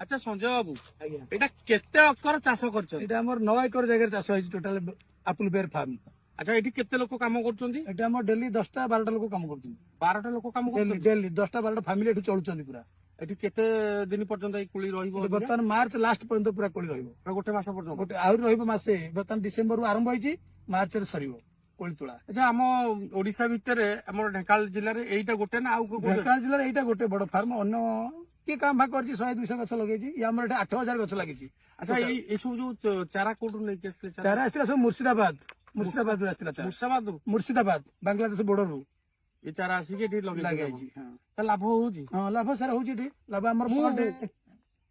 আচ্ছা সঞ্জয় বাবু আଜ୍ଞା এটা কেতে অକর চাষ করছেন? এটা আমার 9 একর জায়গায় চাଷ ହେଇଛି ଟୋଟାଲ ଆପଲ ବେର ଫାର୍ମ। আচ্ছা এটি কেতে লোক কাম করছেন? এটা আমার ডেলি 10টা 12টা ଲୋକ କାମ କରୁଛନ୍ତି। 12টা লোক কাম ডেଲି করছেন। ডেଲି 10ଟା 12ଟା ଫ୍ୟାମିଲି ଏଠୁ ଚଳୁଛନ୍ତି ପୁରା। এটি কেতে দিন পর্যন্ত এই কুলি রহিব? ଏଠି ବର୍ତ୍ତମାନ ମାର୍ଚ୍ଚ ଲାଷ୍ଟ ପର୍ଯ୍ୟନ୍ତ ପୁରା କୋଳି ରହିବ। গোটে মাস পর্যন্ত? ଗୋଟେ ଆହୁରି ରହିବ ମାସେ। ବର୍ତ୍ତମାନ ଡିସେମ୍ବରରୁ ଆରମ୍ଭ ହେଇଛି, ମାର୍ଚ୍ଚରେ ସରିବ କୋଳି ତୋଳା। আচ্ছা ଆମ ଓଡିଶା ଭିତରେ ଆମର ଢେଙ୍କାନାଳ ଜିଲ୍ଲାରେ ଏଇଟା ଗୋଟେ ନା ଆଉ କୋଉ କୋଉ? ଢେଙ୍କାନାଳ ଜିଲ୍ଲାରେ ଏଇଟା ଗୋଟେ ବଡ ଫାର୍ମ। ଅନ୍ୟ କିଏ କାମ ଭାଗ କରିଛି 100-200 ଗଛ ଲଗେଇଛି। ଆମର ଏଠି 8000 ଗଛ ଲାଗିଛି। ଆଚ୍ଛା ଏସବୁ ଯୋଉ ଚାରା କୋଉଠୁ ନେଇକି ଆସିଥିଲେ? ଚାରା ଆସିଥିଲା ସବୁ ମୁର୍ସିଦାବାଦରୁ ଆସିଥିଲା ଚାରା। ମୁର୍ଶାବାଦରୁ? ମୁର୍ସିଦାବାଦ ବାଂଲାଦେଶ ବୋର୍ଡରରୁ ଏ ଚାରା ଆସିକି ଏଠି ଲଗାଯାଇଛି। ଲଗେଇଛି। ଲାଭ ହଉଛି? ହଁ ଲାଭ ସାରା ହଉଛି ଏଠି। ଲାଭ ଆମର ମୁଁ per day।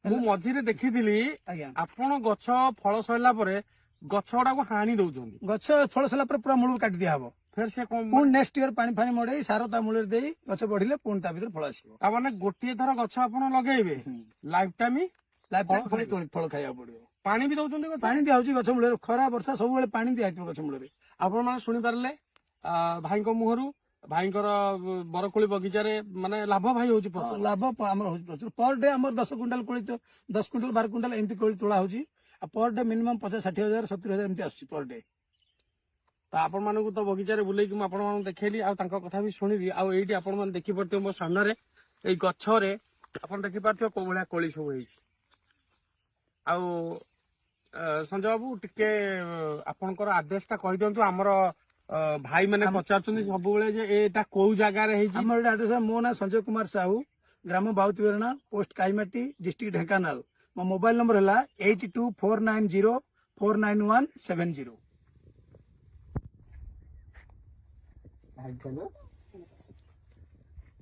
ମୁଁ ମଝିରେ ଦେଖିଥିଲି ଆଜ୍ଞା ଆପଣ ଗଛ ଫଳ ସରିଲା ପରେ ଗଛ ଗୁଡାକୁ ହାଣି ଦଉଛନ୍ତି। ଗଛ ଫଳ ସରିଲା ପରେ ପୁରା ମୂଳରୁ କାଟି ଦିଆହବ। ଫେର ସେ କଣ ପୁଣି ନେକ୍ସଟ ଇୟର ପାଣି ଫାଣି ମଡେଇ ସାର ତା ମୂଳରେ ଦେଇ ଗଛ ବଢିଲେ ପୁଣି ତା ଭିତରେ ଫଳ ଆସିବ। ତାମାନେ ଗୋଟିଏ ଥର ଗଛ ଆପଣ ଲଗେଇବେ ଲାଇଫ ଟାଇମ ଲାଇଫ ଟାଇମ ଫଳ ଖାଇବାକୁ ପଡିବ। ପାଣି ବି ଦଉଛନ୍ତି ଗଛ? ପାଣି ଦିଆହଉଛି ଗଛ ମୂଳରେ। ଖରା ବର୍ଷା ସବୁବେଳେ ପାଣି ଦିଆହେଇଥିବ ଗଛ ମୂଳରେ। ଆପଣ ମାନେ ଶୁଣିପାରିଲେ ଭାଇଙ୍କ ମୁହଁରୁ। ଭାଇଙ୍କର ବରକୋଳି ବଗିଚାରେ ମାନେ ଲାଭ ଭାଇ ହଉଛି ହଁ, ଲାଭ ଆମର ହଉଛି ପ୍ରଚୁର। ପର ଡେ ଆମର 10 କୁଇଣ୍ଟାଲ କୋଳି 10 କୁଇଣ୍ଟାଲ 12 କୁଇଣ୍ଟାଲ ଏମିତି କୋଳି ତୋଳା ହଉଛି। ଆଉ ପର ଡେ ମିନିମମ୍ 50-60 ହଜାର 70 ହଜାର ଏମିତି ଆସୁଛି ପର ଡେ। ତ ଆପଣ ମାନଙ୍କୁ ତ ବଗିଚାରେ ବୁଲେଇକି ମୁଁ ଆପଣ ମାନଙ୍କୁ ଦେଖେଇଲି ଆଉ ତାଙ୍କ କଥା ବି ଶୁଣିଲି। ଆଉ ଏଇଠି ଆପଣ ମାନେ ଦେଖିପାରୁଥିବେ ମୋ ସାମ୍ନାରେ ଏଇ ଗଛରେ ଆପଣ ଦେଖିପାରୁଥିବେ କୋଉ ଭଳିଆ କୋଳି ସବୁ ହେଇଛି। ଆଉ ସଞ୍ଜୟ ବାବୁ ଟିକେ ଆପଣଙ୍କର ଆଡ୍ରେସ ଟା କହିଦିଅନ୍ତୁ। ଆମର ଭାଇ ମାନେ ପଚାରୁଛନ୍ତି ସବୁବେଳେ ଯେ ଏଇଟା କୋଉ ଜାଗାରେ ହେଇଛି? ଆମର ଏଇଟା ଆଡ୍ରେସ। ମୋ ନାଁ ସଞ୍ଜୟ କୁମାର ସାହୁ, ଗ୍ରାମ ବାଉତିବେରଣା, ପୋଷ୍ଟ କାଇମାଟି, ଡିଷ୍ଟ୍ରିକ୍ଟ ଢେଙ୍କାନାଳ। ମୋ ମୋବାଇଲ ନମ୍ବର ହେଲା 8249049170।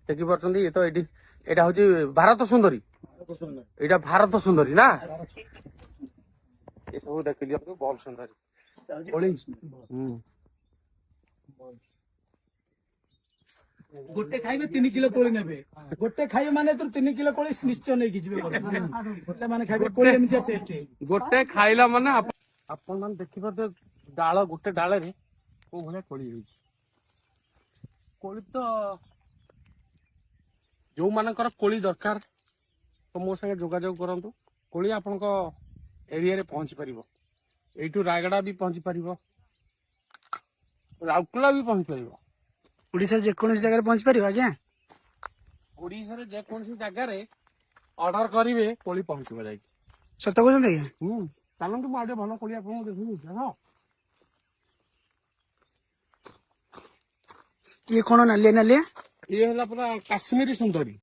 ଦେଖିପାରୁଛନ୍ତି ଏ ତ ଏଇଠି ଏଇଟା ହଉଛି ଭାରତ ସୁନ୍ଦରୀ। ଏଇଟା ଭାରତ ସୁନ୍ଦରୀ ନା? ଏସବୁ ଦେଖିଦିଅନ୍ତୁ ବହୁତ ସୁନ୍ଦରୀ କୋଳି। ଗୋଟେ ଖାଇବେ 3 କିଲୋ କୋଳି ନେବେ। ଗୋଟେ ଖାଇବେ ମାନେ 3 କିଲୋ କୋଳି ନିଶ୍ଚୟ ନେଇକି ଯିବେ। ଗୋଟେ ମାନେ ଖାଇବେ କୋଳି ଏମିତି ଟେଷ୍ଟ। ଗୋଟେ ଖାଇଲା ମାନେ ଆପଣ ମାନେ ଦେଖିପାରୁଥିବେ ଡାଳ ଗୋଟେ ଡାଳରେ କୋଉ ଭଳିଆ କୋଳି ହେଇଛି। କୋଳି ତ ଯୋଉମାନଙ୍କର କୋଳି ଦରକାର ତ ମୋ ସାଙ୍ଗେ ଯୋଗାଯୋଗ କରନ୍ତୁ। କୋଳି ଆପଣଙ୍କ ଏରିଆରେ ପହଞ୍ଚି ପାରିବ। ଏଇଠୁ ରାୟଗଡା ବି ପହଞ୍ଚି ପାରିବ, ରାଉରକେଲା ବି ପହଞ୍ଚି ପାରିବ। ଓଡିଶାର ଯେକୌଣସି ଜାଗାରେ ପହଞ୍ଚି ପାରିବ ଆଜ୍ଞା। ଓଡିଶାରେ ଯେକୌଣସି ଜାଗାରେ ଅର୍ଡର କରିବେ କୋଳି ପହଞ୍ଚିବ ଯାଇକି। ସତ କହୁଛନ୍ତି ଆଜ୍ଞା? ଚାଲନ୍ତୁ ମୁଁ ଆଉ ଟିକେ ଭଲ କୋଳି ଆପଣଙ୍କୁ ଦେଖୁଛି। ଇଏ କଣ ନାଲିଆ ନାଲିଆ? ଇଏ ହେଲା ପୁରା କାଶ୍ମୀରୀ ସୁନ୍ଦରୀ।